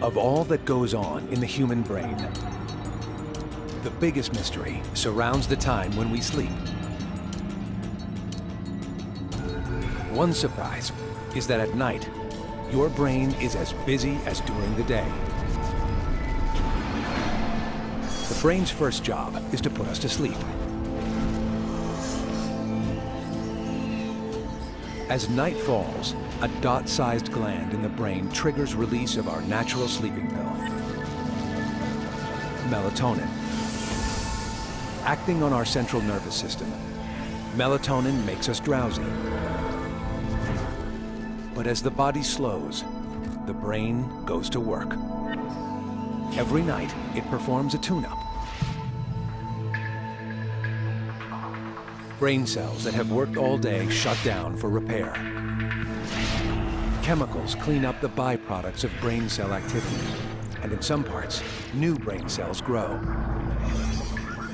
Of all that goes on in the human brain, the biggest mystery surrounds the time when we sleep. One surprise is that at night, your brain is as busy as during the day. The brain's first job is to put us to sleep. As night falls, a dot-sized gland in the brain triggers release of our natural sleeping pill, melatonin. Acting on our central nervous system, melatonin makes us drowsy. But as the body slows, the brain goes to work. Every night, it performs a tune-up. Brain cells that have worked all day shut down for repair. Chemicals clean up the byproducts of brain cell activity, and in some parts, new brain cells grow.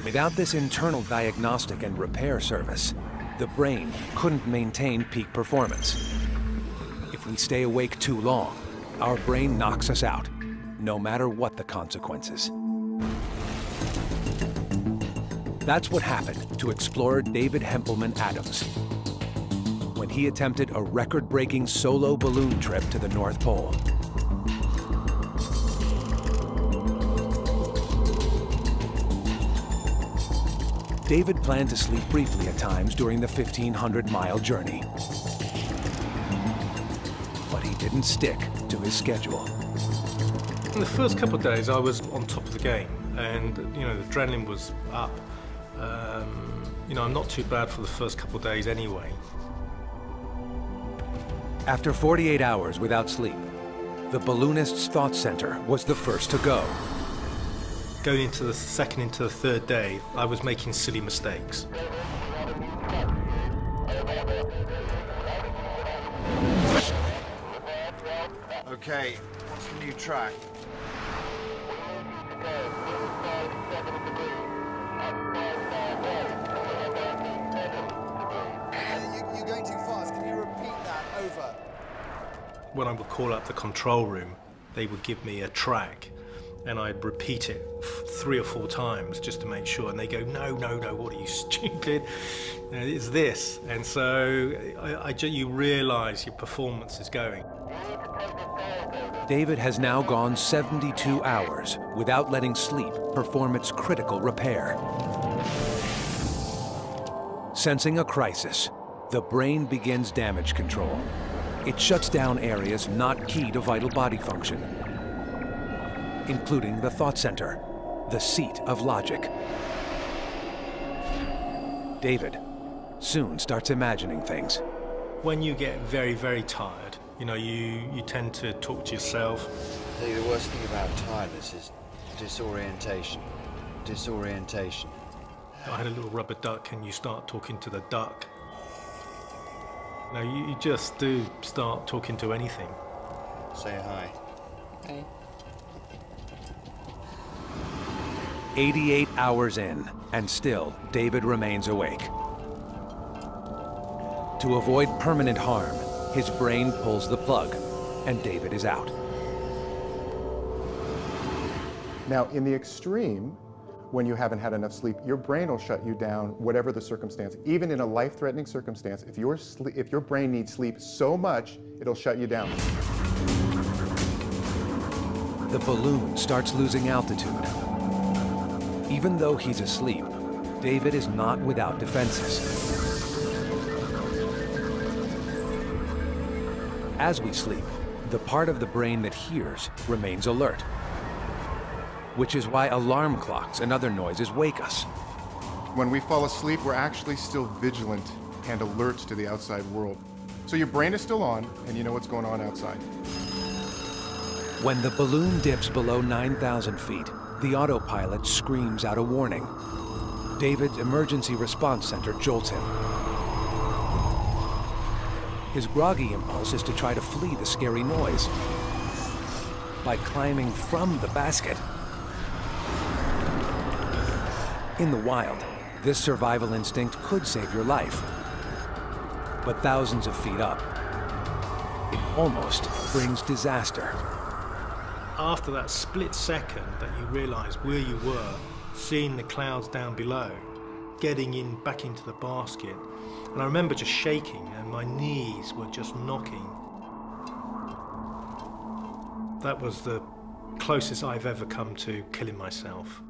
Without this internal diagnostic and repair service, the brain couldn't maintain peak performance. If we stay awake too long, our brain knocks us out, no matter what the consequences. That's what happened to explorer David Hempelmann Adams when he attempted a record-breaking solo balloon trip to the North Pole. David planned to sleep briefly at times during the 1,500-mile journey. But he didn't stick to his schedule. In the first couple of days, I was on top of the game, and the adrenaline was up. I'm not too bad for the first couple of days anyway. After 48 hours without sleep, the balloonist's thought center was the first to go. Going into the second into the third day, I was making silly mistakes. Okay, what's the new track? You're going too fast. Can you repeat that over? When I would call up the control room, they would give me a track, and I'd repeat it 3 or 4 times just to make sure. And they go, no, what are you, stupid? It's this. And so you realize your performance is going. David has now gone 72 hours without letting sleep perform its critical repair. Sensing a crisis, the brain begins damage control. It shuts down areas not key to vital body function, including the thought center, the seat of logic. David soon starts imagining things. When you get very, very tired, you tend to talk to yourself. I think the worst thing about tiredness is disorientation. Disorientation. I had a little rubber duck, and you start talking to the duck. You just do start talking to anything. Say hi. Hey. 88 hours in, and still David remains awake. To avoid permanent harm, his brain pulls the plug, and David is out. Now, in the extreme, when you haven't had enough sleep, your brain will shut you down, whatever the circumstance. Even in a life-threatening circumstance, if your brain needs sleep so much, it'll shut you down. The balloon starts losing altitude. Even though he's asleep, David is not without defenses. As we sleep, the part of the brain that hears remains alert, which is why alarm clocks and other noises wake us. When we fall asleep, we're actually still vigilant and alert to the outside world. So your brain is still on, and you know what's going on outside. When the balloon dips below 9,000 feet, the autopilot screams out a warning. David's emergency response center jolts him. His groggy impulse is to try to flee the scary noise by climbing from the basket. In the wild, this survival instinct could save your life. But thousands of feet up, it almost brings disaster. after that split second that you realise where you were, seeing the clouds down below, getting back into the basket, and I remember just shaking and my knees were just knocking. That was the closest I've ever come to killing myself.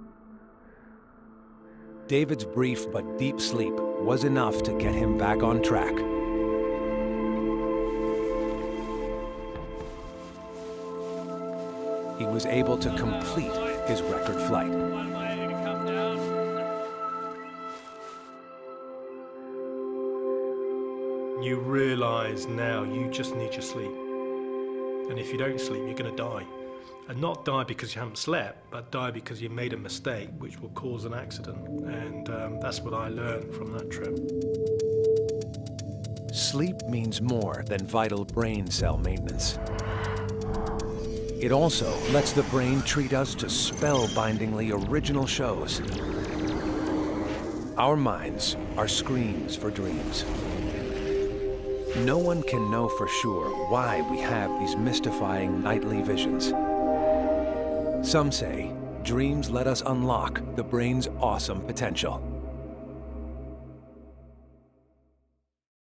David's brief but deep sleep was enough to get him back on track. He was able to complete his record flight. You realise now you just need your sleep. And if you don't sleep, you're going to die. And not die because you haven't slept, but die because you made a mistake which will cause an accident. And that's what I learned from that trip. Sleep means more than vital brain cell maintenance. It also lets the brain treat us to spellbindingly original shows. Our minds are screens for dreams. No one can know for sure why we have these mystifying nightly visions. Some say dreams let us unlock the brain's awesome potential.